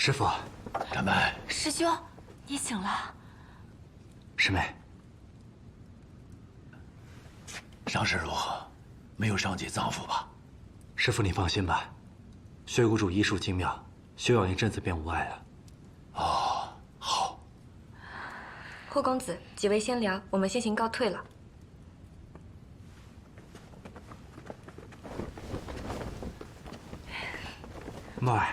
师傅，展妹，师兄，你醒了。师妹，伤势如何？没有伤及脏腑吧？师傅你放心吧，薛谷主医术精妙，休养一阵子便无碍了。哦，好。霍公子，几位先聊，我们先行告退了。墨儿，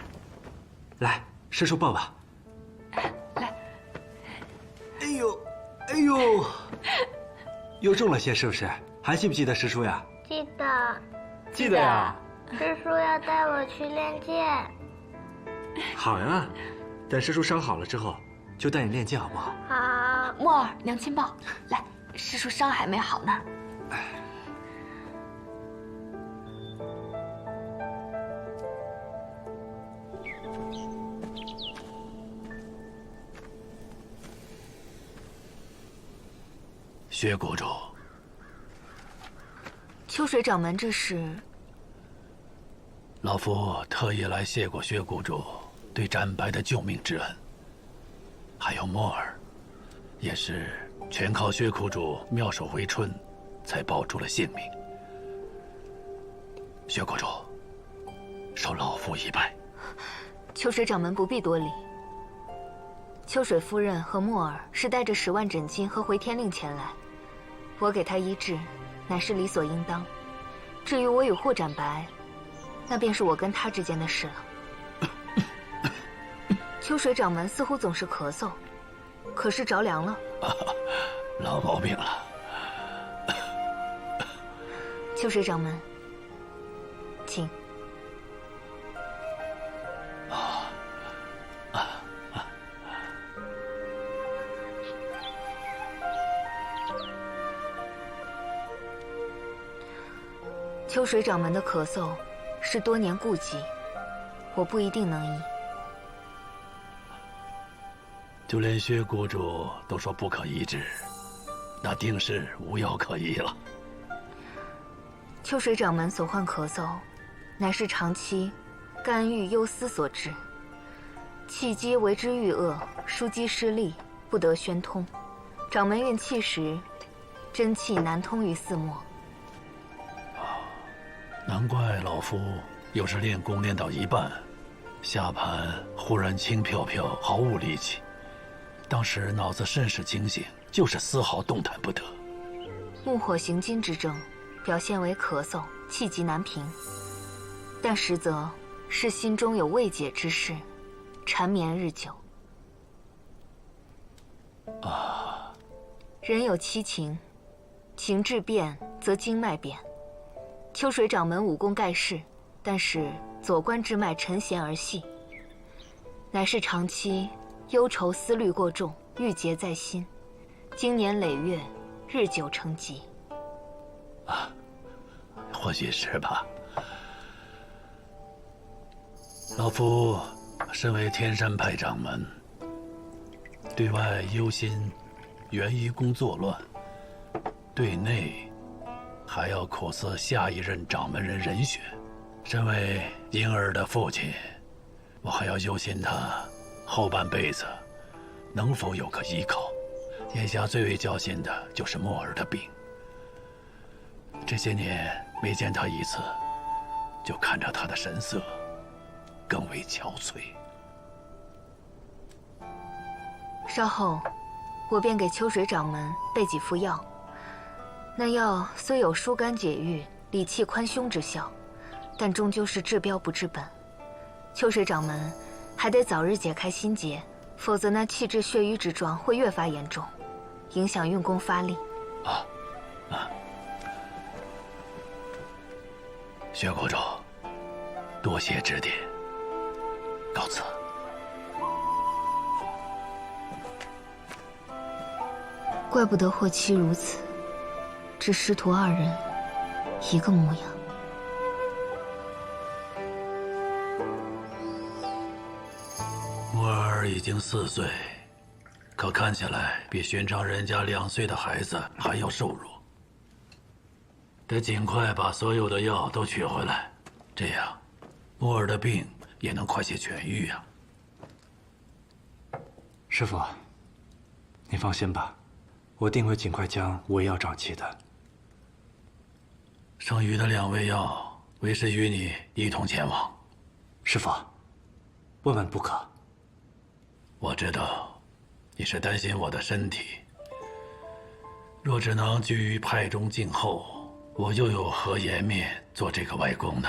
来，师叔抱抱。来。哎呦，哎呦，又重了些是不是？还记不记得师叔呀？记得。记得呀。师叔要带我去练剑。好呀，等师叔伤好了之后，就带你练剑好不好？好。墨儿，娘亲抱。来，师叔伤还没好呢。薛谷主，秋水掌门，这是？老夫特意来谢过薛谷主对展白的救命之恩，还有墨儿，也是全靠薛谷主妙手回春，才保住了性命。薛谷主，受老夫一拜。秋水掌门不必多礼。秋水夫人和墨儿是带着10万诊金和回天令前来，我给他医治，乃是理所应当。至于我与霍展白，那便是我跟他之间的事了。秋水掌门似乎总是咳嗽，可是着凉了？老毛病了。秋水掌门，请。秋水掌门的咳嗽是多年痼疾，我不一定能医。就连薛谷主都说不可医治，那定是无药可医了。秋水掌门所患咳嗽，乃是长期肝郁忧思所致，气机为之郁恶，枢机失利，不得宣通。掌门运气时，真气难通于四末。难怪老夫有时练功练到一半，下盘忽然轻飘飘，毫无力气。当时脑子甚是清醒，就是丝毫动弹不得。木火行金之症，表现为咳嗽、气急难平，但实则是心中有未解之事，缠绵日久。人有七情，情志变则经脉变。秋水掌门武功盖世，但是左关之脉沉弦而细，乃是长期忧愁思虑过重，郁结在心，经年累月，日久成疾。或许是吧。老夫身为天山派掌门，对外忧心元一宫作乱，对内还要苦思下一任掌门人人选。身为婴儿的父亲，我还要忧心他后半辈子能否有个依靠。眼下最为焦心的就是墨儿的病。这些年没见他一次，就看着他的神色更为憔悴。稍后，我便给秋水掌门备几副药。那药虽有疏肝解郁、理气宽胸之效，但终究是治标不治本。秋水掌门还得早日解开心结，否则那气滞血瘀之状会越发严重，影响运功发力。薛谷主，多谢指点，告辞。怪不得霍七如此，只师徒2人一个模样。墨儿已经4岁，可看起来比寻常人家2岁的孩子还要瘦弱。得尽快把所有的药都取回来，这样墨儿的病也能快些痊愈啊。师傅，你放心吧，我定会尽快将5味药找齐的。剩余的2味药，为师与你一同前往。师傅，万万不可！我知道，你是担心我的身体。若只能居于派中静候，我又有何颜面做这个外公呢？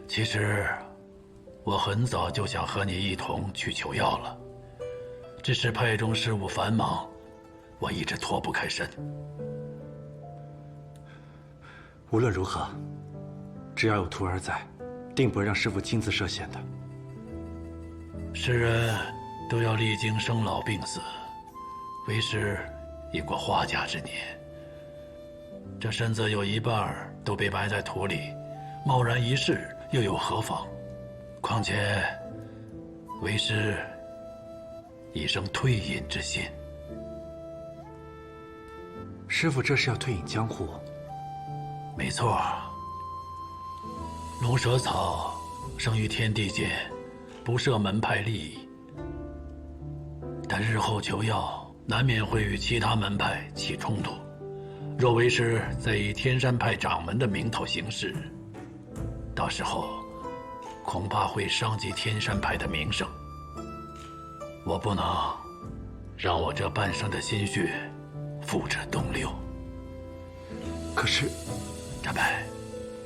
其实，我很早就想和你一同去求药了，只是派中事务繁忙，我一直脱不开身。无论如何，只要有徒儿在，定不会让师傅亲自涉险的。世人都要历经生老病死，为师已过花甲之年，这身子有一半都被埋在土里，贸然一试又有何妨？况且，为师已生退隐之心。师傅这是要退隐江湖？没错，龙蛇草生于天地间，不涉门派利益，但日后求药难免会与其他门派起冲突。若为师再以天山派掌门的名头行事，到时候恐怕会伤及天山派的名声。我不能让我这半生的心血付之东流。可是，展白，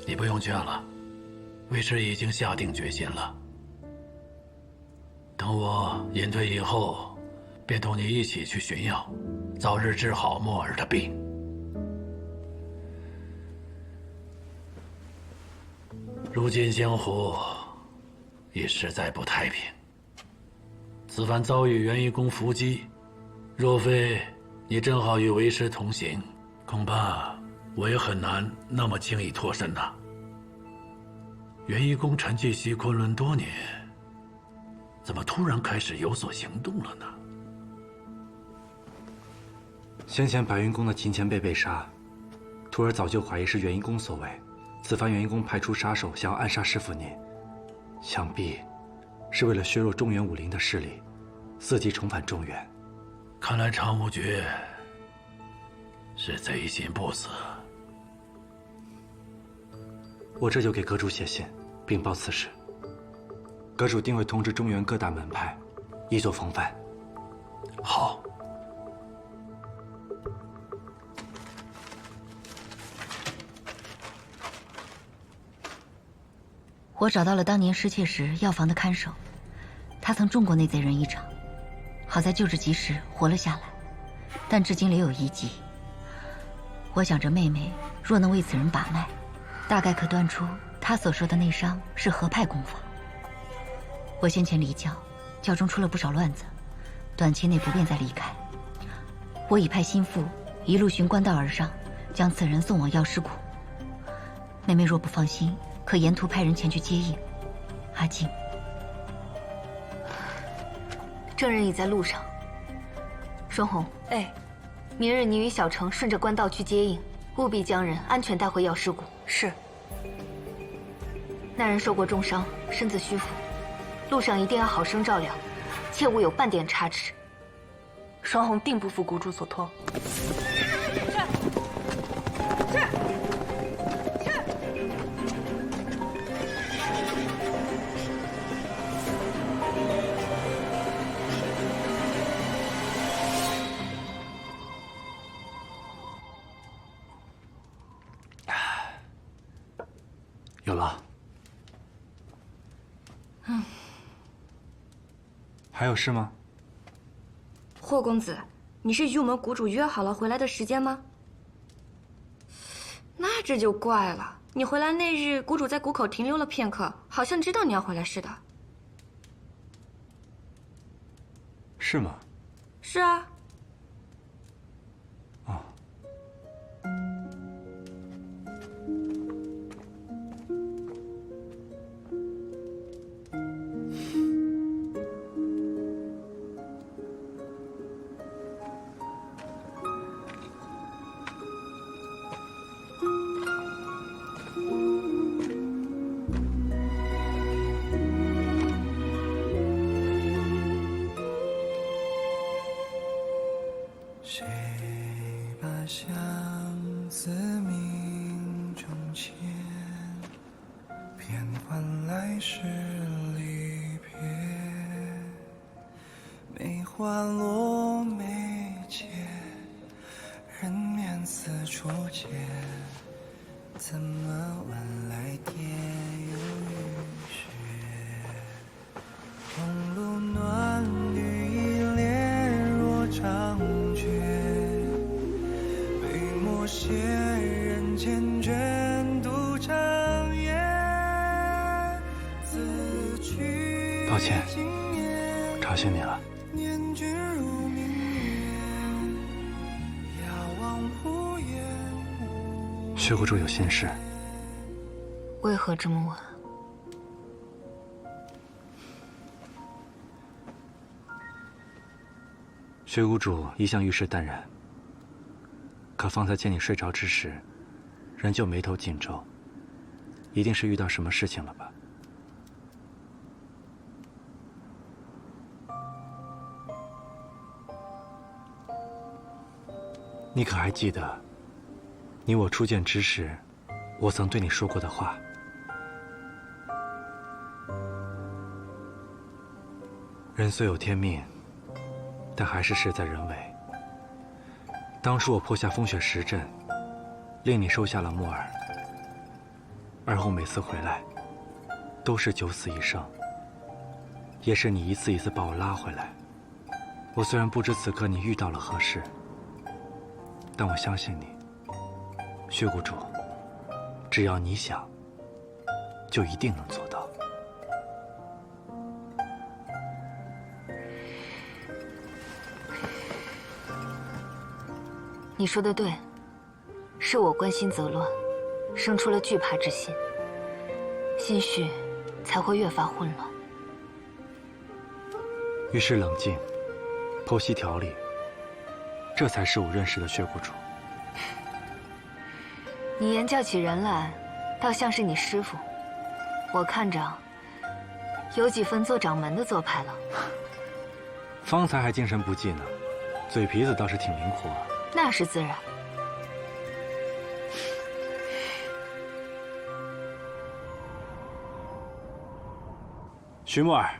你不用劝了，为师已经下定决心了。等我隐退以后，便同你一起去寻药，早日治好墨儿的病。如今江湖已实在不太平，此番遭遇元一公伏击，若非你正好与为师同行，恐怕我也很难那么轻易脱身呐。元一公沉寂西昆仑多年，怎么突然开始有所行动了呢？先前白云宫的秦前辈被杀，徒儿早就怀疑是元一公所为。此番元一公派出杀手想要暗杀师傅您，想必是为了削弱中原武林的势力，伺机重返中原。看来常无绝是贼心不死。我这就给阁主写信禀报此事，阁主定会通知中原各大门派，以作风范。好。我找到了当年失窃时药房的看守，他曾中过那贼人一场，好在救治及时，活了下来，但至今留有遗疾。我想着妹妹若能为此人把脉，大概可断出他所说的内伤是何派功法。我先前离教，教中出了不少乱子，短期内不便再离开。我已派心腹一路循官道而上，将此人送往药师谷。妹妹若不放心，可沿途派人前去接应。阿静，证人已在路上。双红，哎，明日你与小程顺着官道去接应，务必将人安全带回药师谷。是。那人受过重伤，身子虚浮，路上一定要好生照料，切勿有半点差池。双红定不负谷主所托。有了。还有事吗？霍公子，你是与我们谷主约好了回来的时间吗？那这就怪了。你回来那日，谷主在谷口停留了片刻，好像知道你要回来似的。是吗？是啊。哦。谁把相思命中牵，便换来是离别。梅花落眉间，人面似初见，怎么晚来天有雨雪？红炉暖绿一帘若长卷，杯墨写人间卷，独长夜。自去抱歉，吵醒你了。念君如明月，遥望无言无。薛谷主有心事。为何这么晚？薛谷主一向遇事淡然，可方才见你睡着之时，仍旧眉头紧皱，一定是遇到什么事情了吧？你可还记得，你我初见之时，我曾对你说过的话？人虽有天命，但还是事在人为。当初我破下风雪石阵，令你收下了木耳，而后每次回来，都是九死一生，也是你一次一次把我拉回来。我虽然不知此刻你遇到了何事，但我相信你，薛谷主，只要你想，就一定能做到。你说的对，是我关心则乱，生出了惧怕之心，心绪才会越发混乱。遇事冷静，剖析条理，这才是我认识的薛谷主。你言叫起人来，倒像是你师父，我看着有几分做掌门的做派了。方才还精神不济呢，嘴皮子倒是挺灵活。那是自然。徐木儿，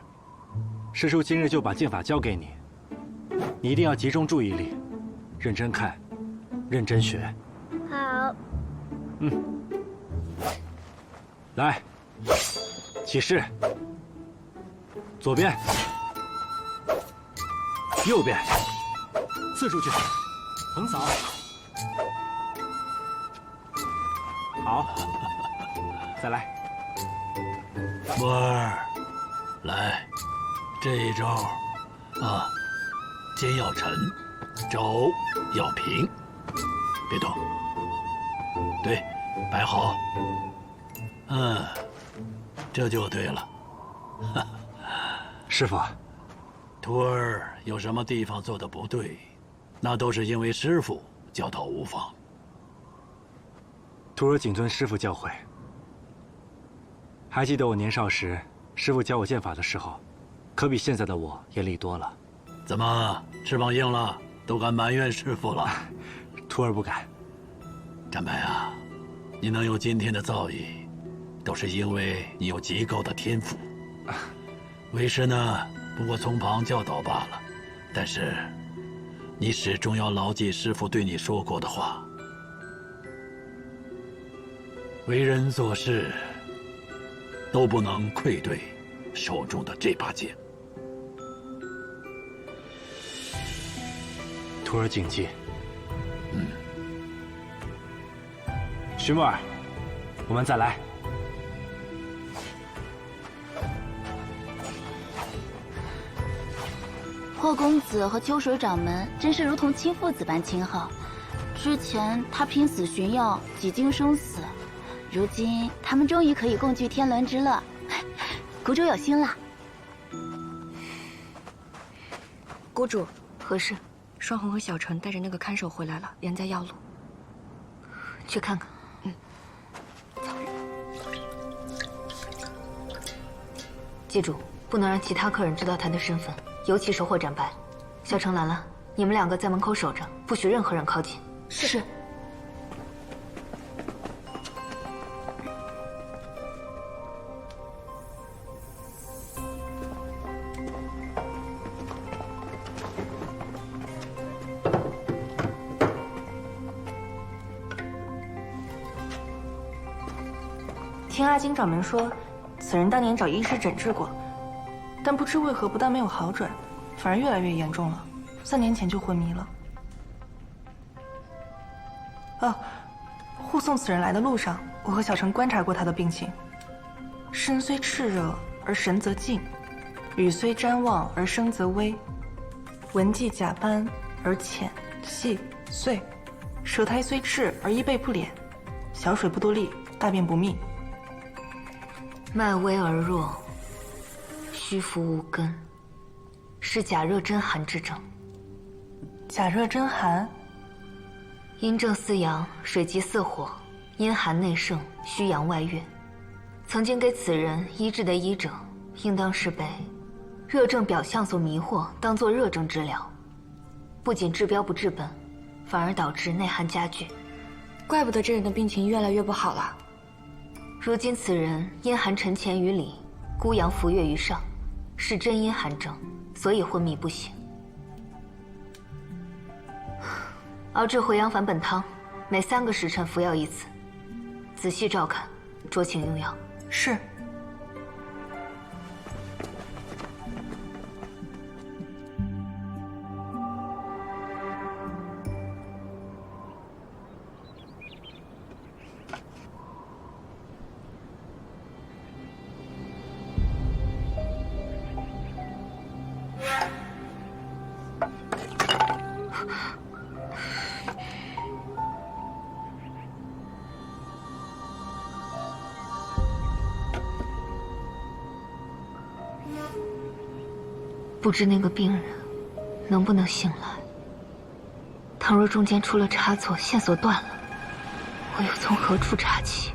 师叔今日就把剑法交给你，你一定要集中注意力，认真看，认真学。好。来，起势，左边，右边，刺出去，横扫。好，再来。木儿，来，这一招啊，肩要沉，肘要平，别动。对，摆好。这就对了。师傅，徒儿有什么地方做的不对，那都是因为师傅教导无方。徒儿谨遵师傅教诲。还记得我年少时，师傅教我剑法的时候，可比现在的我严厉多了。怎么翅膀硬了，都敢埋怨师傅了？徒儿不敢。展白啊，你能有今天的造诣，都是因为你有极高的天赋。为师呢，不过从旁教导罢了。但是，你始终要牢记师傅对你说过的话：为人做事，都不能愧对手中的这把剑。徒儿谨记。徐木儿，我们再来。霍公子和秋水掌门真是如同亲父子般亲厚。之前他拼死寻药，几经生死，如今他们终于可以共聚天伦之乐。谷主有心了。谷主，何事？双红和小陈带着那个看守回来了，人在要路。去看看。记住，不能让其他客人知道他的身份，尤其是霍展白。小程来了，你们两个在门口守着，不许任何人靠近。是。听阿金掌门说，此人当年找医师诊治过，但不知为何不但没有好转，反而越来越严重了。3年前就昏迷了。哦，护送此人来的路上，我和小陈观察过他的病情。身虽炽热，而神则静；雨虽瞻望，而声则微；纹迹甲斑，而浅细碎；舌苔虽赤，而衣背不敛；小水不多沥，大便不密。脉微而弱，虚浮无根，是甲热针寒之症。甲热针寒，阴正四阳，水极四火，阴寒内盛，虚阳外越。曾经给此人医治的医者，应当是被热症表象所迷惑，当作热症治疗，不仅治标不治本，反而导致内寒加剧。怪不得这人的病情越来越不好了。如今此人阴寒沉潜于里，孤阳浮跃于上，是真阴寒症，所以昏迷不醒。熬制回阳返本汤，每3个时辰服药1次，仔细照看，酌情用药。是。不知那个病人能不能醒来？倘若中间出了差错，线索断了，我又从何处查起？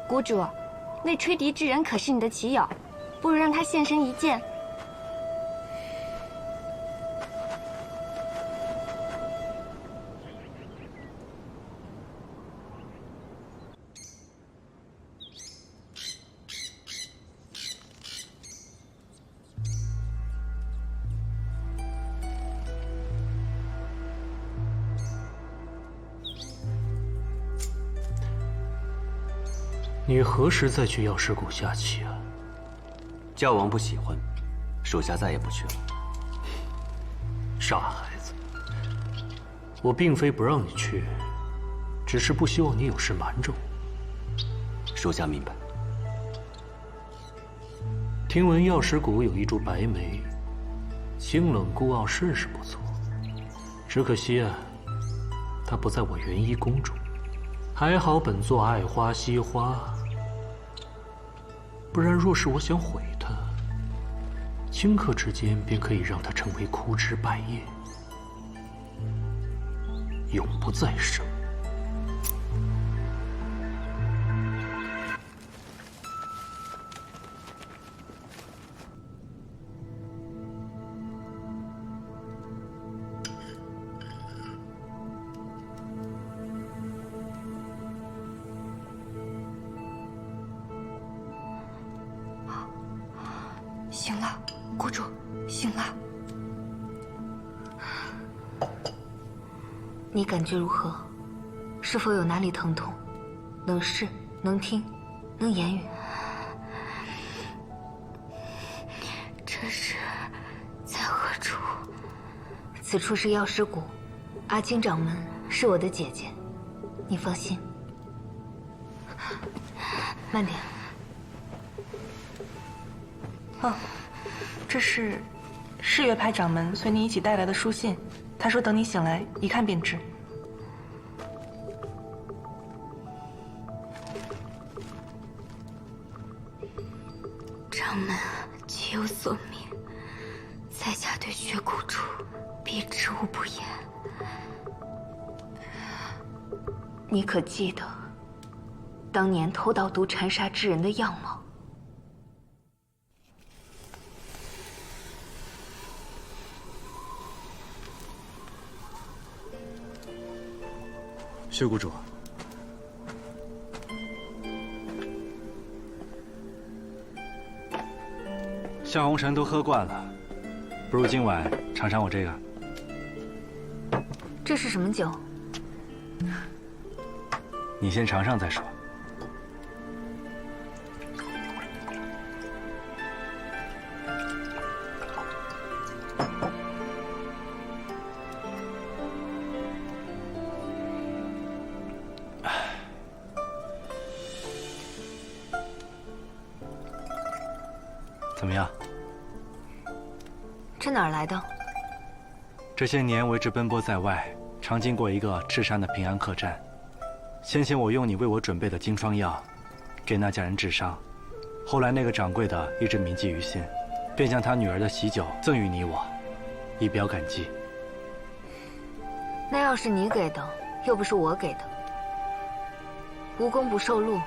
谷主，那吹笛之人可是你的棋友，不如让他现身一见。你何时再去药师谷下棋啊？教王不喜欢，属下再也不去了。傻孩子，我并非不让你去，只是不希望你有事瞒着我。属下明白。听闻药师谷有一株白梅，清冷孤傲，甚是不错。只可惜啊，它不在我元一宫中。还好本座爱花惜花。不然，若是我想毁它，顷刻之间便可以让他成为枯枝败叶，永不再生。醒了，谷主，醒了。你感觉如何？是否有哪里疼痛？能视，能听，能言语？这是在何处？此处是药师谷，阿青掌门是我的姐姐，你放心。慢点。哦，这是世月派掌门随你一起带来的书信，他说等你醒来一看便知。掌门岂有所命？在下对薛谷主必知无不言。你可记得当年偷盗毒缠杀之人的样貌？薛谷主，夏红尘都喝惯了，不如今晚尝尝我这个。这是什么酒？你先尝尝再说。怎么样？这哪儿来的？这些年我一直奔波在外，常经过一个赤山的平安客栈。先前我用你为我准备的金疮药，给那家人治伤。后来那个掌柜的一直铭记于心，便将他女儿的喜酒赠予你我，以表感激。那要是你给的，又不是我给的，无功不受禄，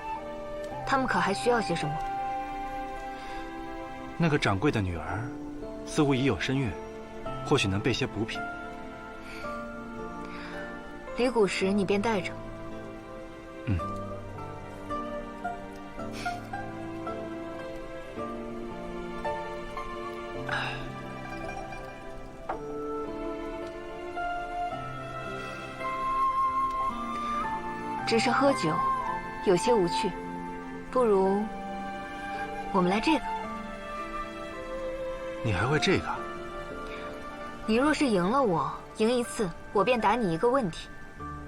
他们可还需要些什么？那个掌柜的女儿，似乎已有身孕，或许能备些补品。离谷时你便带着。嗯。只是喝酒，有些无趣，不如我们来这个。你还会这个？你若是赢了我，赢一次，我便答你一个问题；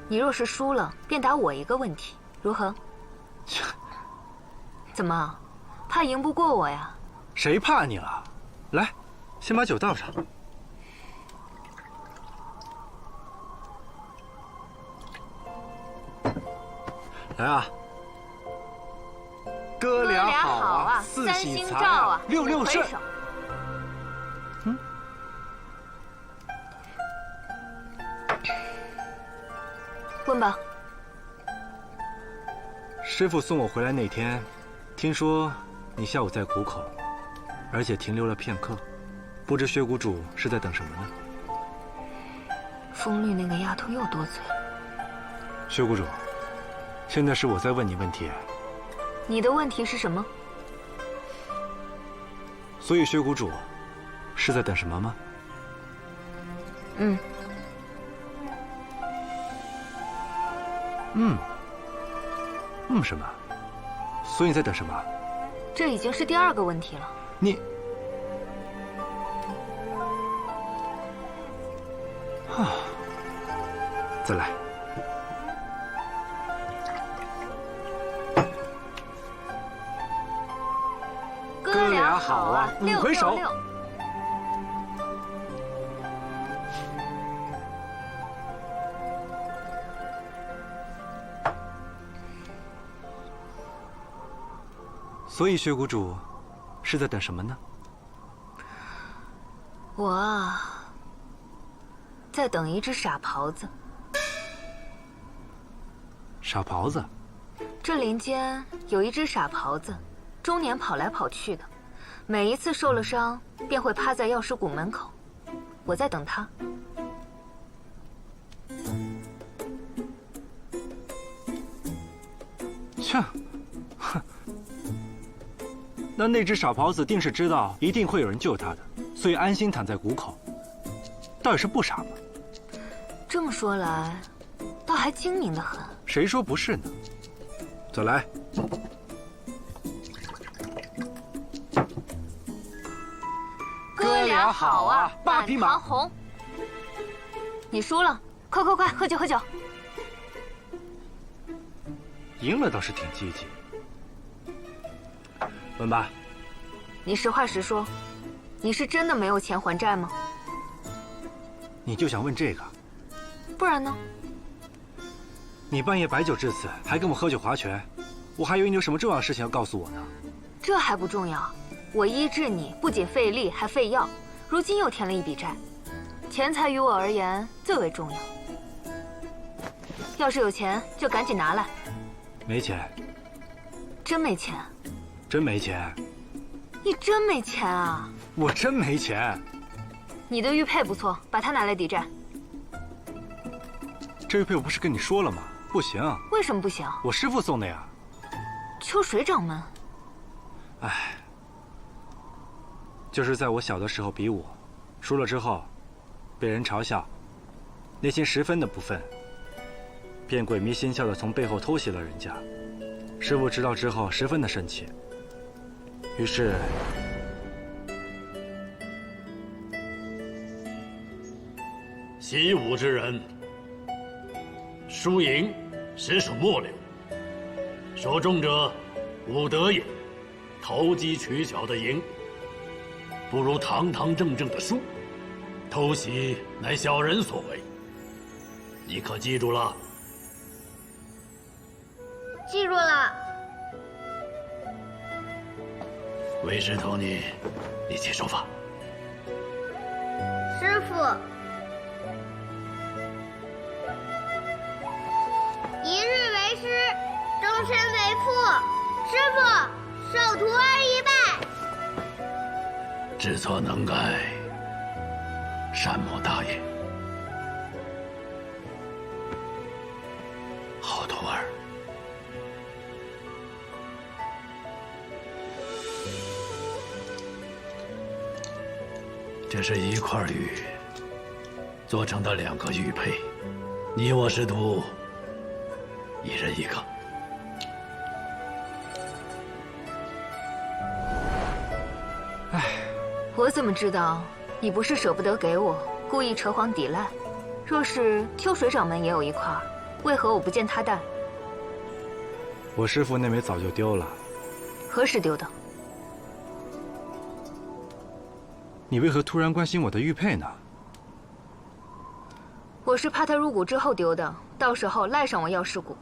你若是输了，便答我一个问题，如何？怎么，怕赢不过我呀？谁怕你了？来，先把酒倒上。来啊！哥俩好啊，四喜财啊，六六顺。嗯。问吧。师傅送我回来那天，听说你下午在谷口，而且停留了片刻，不知薛谷主是在等什么呢？风绿那个丫头又多嘴了。薛谷主。现在是我在问你问题。你的问题是什么？所以薛谷主是在等什么吗？嗯。什么？所以你在等什么？这已经是第二个问题了。你再来。哥俩好啊，五回首。所以薛谷主是在等什么呢？我啊，在等一只傻狍子。傻狍子？这林间有一只傻狍子，终年跑来跑去的，每一次受了伤，便会趴在药师谷门口。我在等他。切，哼。那只傻狍子定是知道一定会有人救他的，所以安心躺在谷口。倒也是不傻嘛。这么说来，倒还精明得很。谁说不是呢？走来。哥俩好啊，8匹马红。你输了，快快快，喝酒喝酒。赢了倒是挺积极。问吧。你实话实说，你是真的没有钱还债吗？你就想问这个？不然呢？你半夜摆酒至此，还跟我喝酒划拳，我还以为你有什么重要的事情要告诉我呢。这还不重要，我医治你不仅费力还费药，如今又添了一笔债，钱财于我而言最为重要。要是有钱，就赶紧拿来。没钱。真没钱？真没钱。你真没钱啊？我真没钱。你的玉佩不错，把它拿来抵债。这玉佩我不是跟你说了吗？不行。为什么不行？我师父送的呀。秋水掌门。唉，就是在我小的时候比武，输了之后，被人嘲笑，内心十分的不忿，便鬼迷心窍的从背后偷袭了人家。师父知道之后十分的生气，于是习武之人，输赢实属末流，所中者武德也，投机取巧的赢，不如堂堂正正的输。偷袭乃小人所为，你可记住了？记住了。为师投你，你且说法。师父，一日为师，终身为父。师父，受徒儿一拜。知错能改，善莫大焉。好徒儿。这是一块玉做成的2个玉佩，你我师徒一人1个。唉，我怎么知道你不是舍不得给我，故意扯谎抵赖？若是秋水掌门也有一块，为何我不见他带？我师父那枚早就丢了。何时丢的？你为何突然关心我的玉佩呢？我是怕他入谷之后丢的，到时候赖上我药师谷。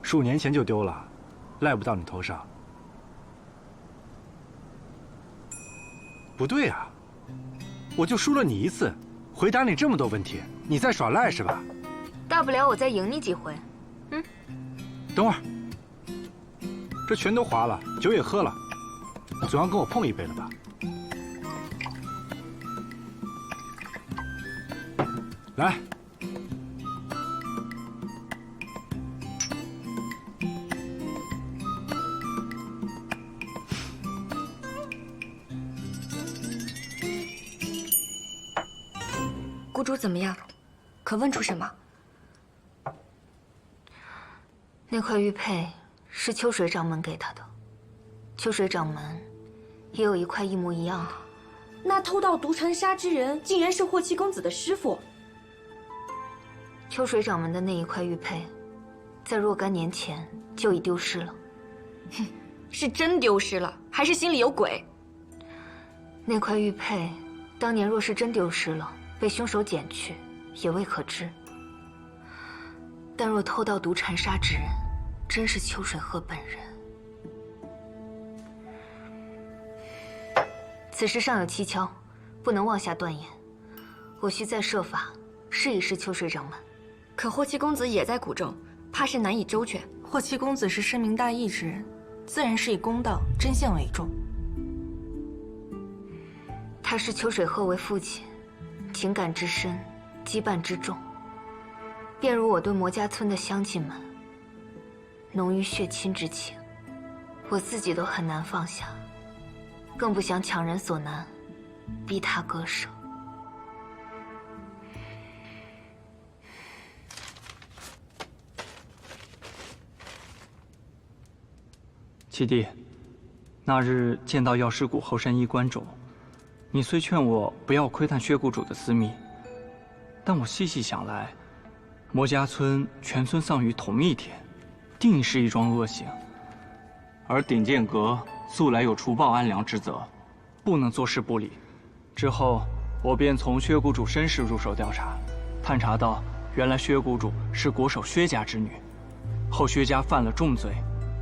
数年前就丢了，赖不到你头上。不对啊，我就输了你一次，回答你这么多问题，你在耍赖是吧？大不了我再赢你几回。等会儿，这拳都划了，酒也喝了，总要跟我碰一杯了吧？来，谷主怎么样？可问出什么？那块玉佩是秋水掌门给他的，秋水掌门也有一块一模一样的。那偷盗毒尘沙之人，竟然是霍七公子的师傅。秋水掌门的那一块玉佩，在若干年前就已丢失了。哼，是真丢失了，还是心里有鬼？那块玉佩，当年若是真丢失了，被凶手捡去，也未可知。但若偷盗毒禅沙之人，真是秋水鹤本人，此事尚有蹊跷，不能妄下断言。我需再设法试一试秋水掌门。可霍七公子也在谷中，怕是难以周全。霍七公子是深明大义之人，自然是以公道、针线为重。他视秋水鹤为父亲，情感之深，羁绊之重，便如我对魔家村的乡亲们，浓于血亲之情，我自己都很难放下，更不想强人所难，逼他割舍。七弟，那日见到药师谷后山医观众，你虽劝我不要窥探薛谷主的私密，但我细细想来，魔家村全村丧于同一天，定是一桩恶行。而鼎剑阁素来有除暴安良之责，不能坐视不理。之后，我便从薛谷主身世入手调查，探查到原来薛谷主是国手薛家之女，后薛家犯了重罪。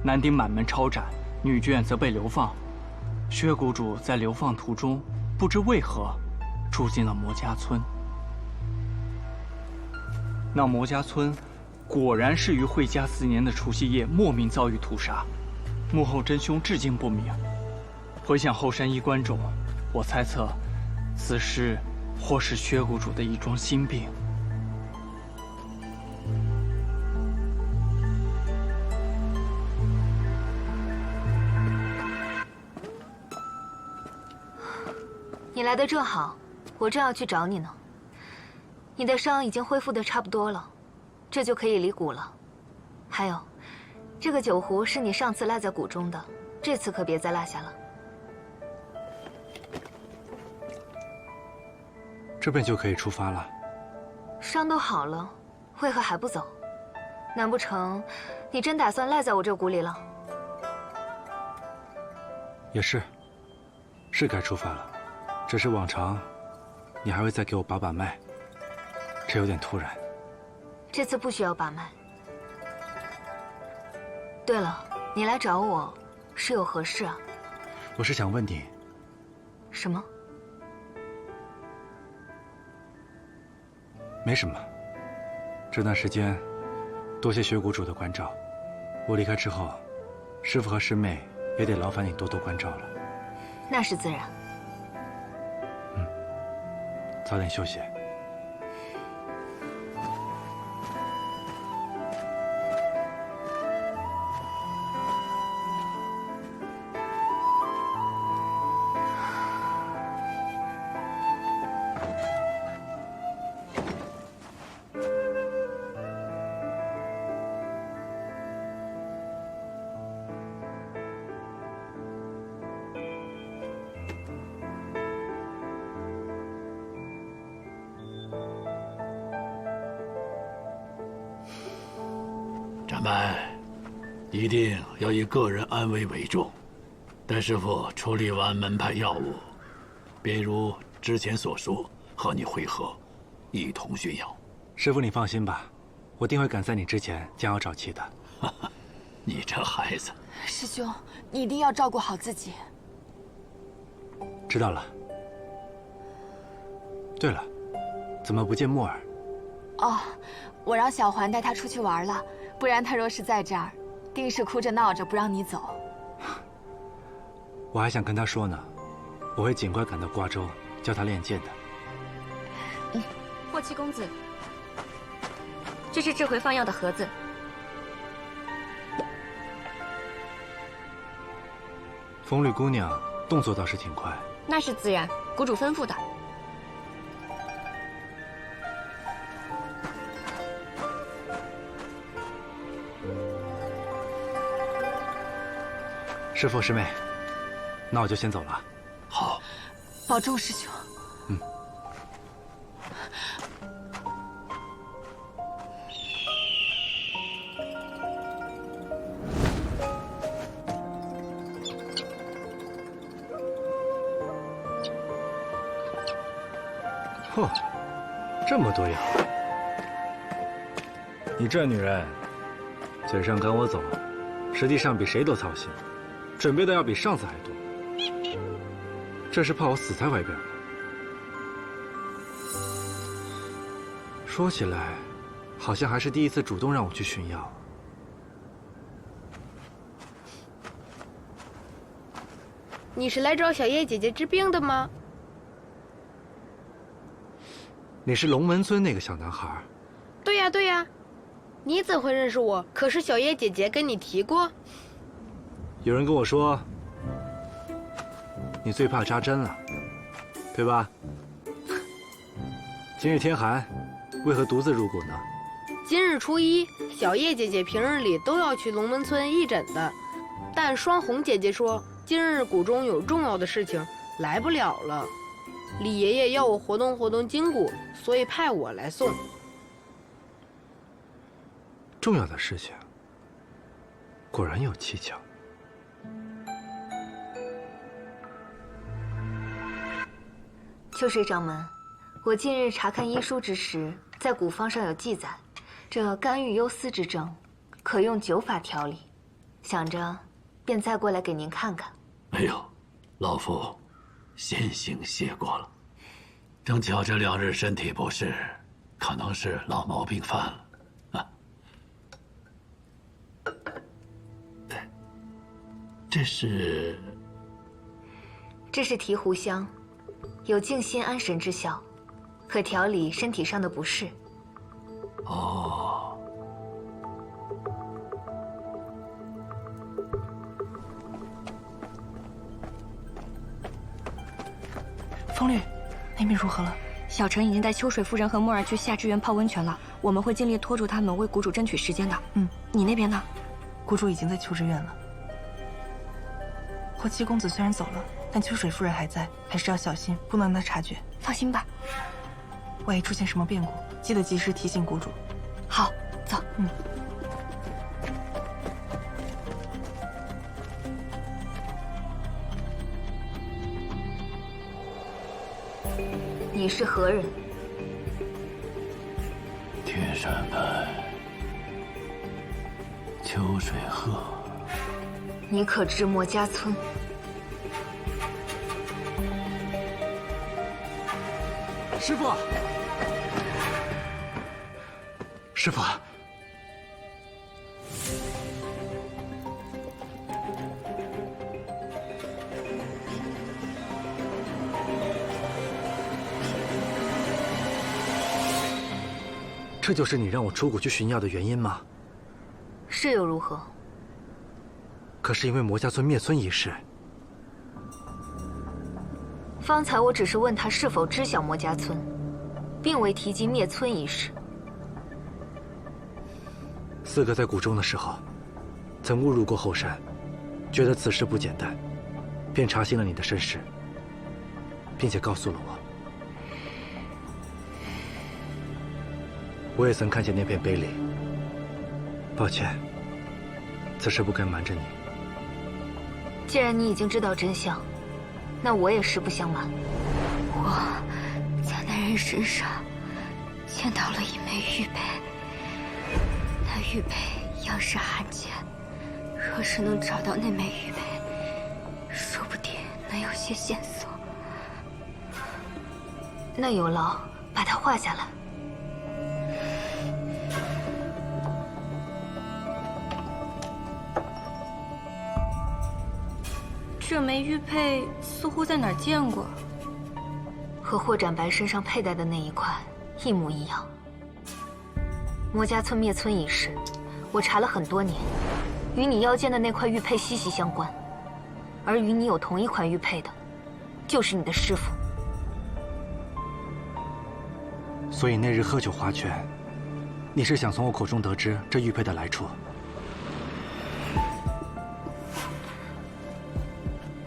男丁满门抄斩，女眷则被流放。薛谷主在流放途中，不知为何住进了魔家村。那魔家村果然是于惠嘉4年的除夕夜莫名遭遇屠杀，幕后真凶至今不明。回想后山医观众，我猜测此事或是薛谷主的一桩心病。你来的正好，我正要去找你呢。你的伤已经恢复的差不多了，这就可以离谷了。还有，这个酒壶是你上次落在谷中的，这次可别再落下了。这边就可以出发了。伤都好了，为何还不走？难不成你真打算赖在我这谷里了？也是，是该出发了。只是往常，你还会再给我把把脉，这有点突然。这次不需要把脉。对了，你来找我是有何事啊？我是想问你，什么？没什么。这段时间，多谢薛谷主的关照。我离开之后，师父和师妹也得劳烦你多多关照了。那是自然。早点休息。展白，一定要以个人安危为重。待师傅处理完门派要务，便如之前所说，和你会合，一同驯养。师傅，你放心吧，我定会赶在你之前将要找齐的。你这孩子，师兄，你一定要照顾好自己。知道了。对了，怎么不见墨儿？哦，我让小环带他出去玩了，不然他若是在这儿，定是哭着闹着不让你走。我还想跟他说呢，我会尽快赶到瓜州，教他练剑的。霍七公子，这是这回放药的盒子。风绿姑娘动作倒是挺快。那是自然，谷主吩咐的。师父师妹，那我就先走了。好，保重，师兄。嚯，这么多药！你这女人，嘴上赶我走，实际上比谁都操心，准备的要比上次还多。这是怕我死在外边吗？说起来，好像还是第一次主动让我去寻药。你是来找小叶姐姐治病的吗？你是龙门村那个小男孩？对呀，对呀。你怎会认识我？可是小叶姐姐跟你提过。有人跟我说，你最怕扎针了，对吧？今日天寒，为何独自入谷呢？今日初一，小叶姐姐平日里都要去龙门村义诊的，但双红姐姐说今日谷中有重要的事情，来不了了。李爷爷要我活动活动筋骨，所以派我来送。重要的事情，果然有蹊跷。秋水掌门，我近日查看医书之时，在古方上有记载，这肝郁忧思之症，可用9法调理，想着便再过来给您看看。哎呦，老夫先行谢过了。正巧这2日身体不适，可能是老毛病犯了啊。这是醍醐香，有静心安神之效，可调理身体上的不适。哦，风律，那边如何了？小陈已经带秋水夫人和墨儿去夏之园泡温泉了，我们会尽力拖住他们，为谷主争取时间的。你那边呢？谷主已经在秋之院了。霍七公子虽然走了，但秋水夫人还在，还是要小心，不能让她察觉。放心吧。万一出现什么变故，记得及时提醒谷主。好，走。你是何人？天山派秋水鹤。你可知墨家村？师父，师父，这就是你让我出谷去寻药的原因吗？是又如何？可是因为魔家村灭村一事。方才我只是问他是否知晓魔家村，并未提及灭村一事。四哥在谷中的时候，曾误入过后山，觉得此事不简单，便查询了你的身世，并且告诉了我。我也曾看见那片碑里。抱歉，此事不该瞒着你。既然你已经知道真相，那我也实不相瞒。我在那人身上见到了一枚玉佩，那玉佩样式罕见，若是能找到那枚玉佩，说不定能有些线索。那有劳把它画下来。这枚玉佩似乎在哪儿见过，和霍展白身上佩戴的那一块一模一样。魔家村灭村一事，我查了很多年，与你腰间的那块玉佩息息相关，而与你有同一款玉佩的，就是你的师父。所以那日喝酒划拳，你是想从我口中得知这玉佩的来处？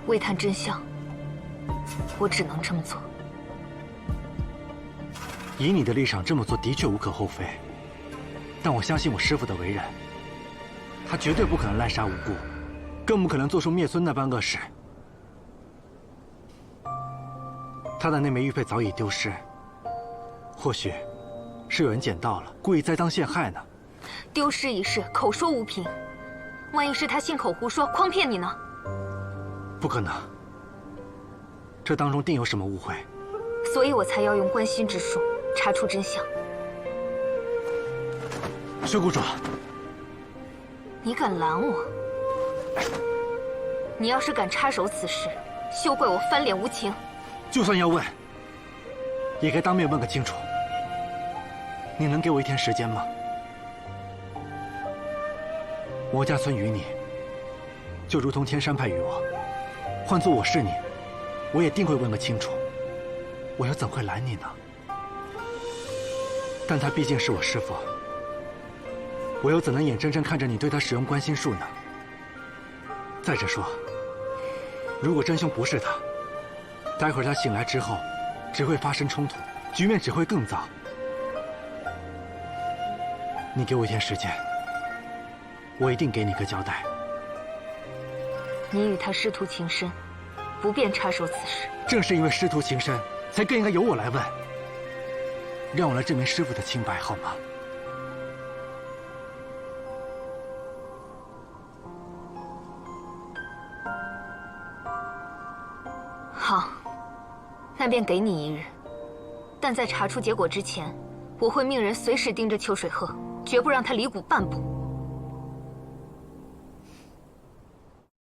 为探真相，我只能这么做。以你的立场这么做的确无可厚非，但我相信我师父的为人，他绝对不可能滥杀无辜，更不可能做出灭村那般恶事。他的那枚玉佩早已丢失，或许是有人捡到了，故意栽赃陷害呢。丢失一事，口说无凭，万一是他信口胡说，诓骗你呢？不可能，这当中定有什么误会，所以我才要用观心之术查出真相。薛谷主，你敢拦我？你要是敢插手此事，休怪我翻脸无情。就算要问，也该当面问个清楚。你能给我1天时间吗？我家村与你，就如同天山派与我，换做我是你，我也定会问个清楚。我又怎会拦你呢？但他毕竟是我师父，我又怎能眼睁睁看着你对他使用关心术呢？再者说，如果真凶不是他，待会儿他醒来之后，只会发生冲突，局面只会更糟。你给我1天时间，我一定给你个交代。你与他师徒情深，不便插手此事。正是因为师徒情深，才更应该由我来问。让我来证明师父的清白，好吗？好，那便给你1日。但在查出结果之前，我会命人随时盯着秋水鹤，绝不让他离谷半步。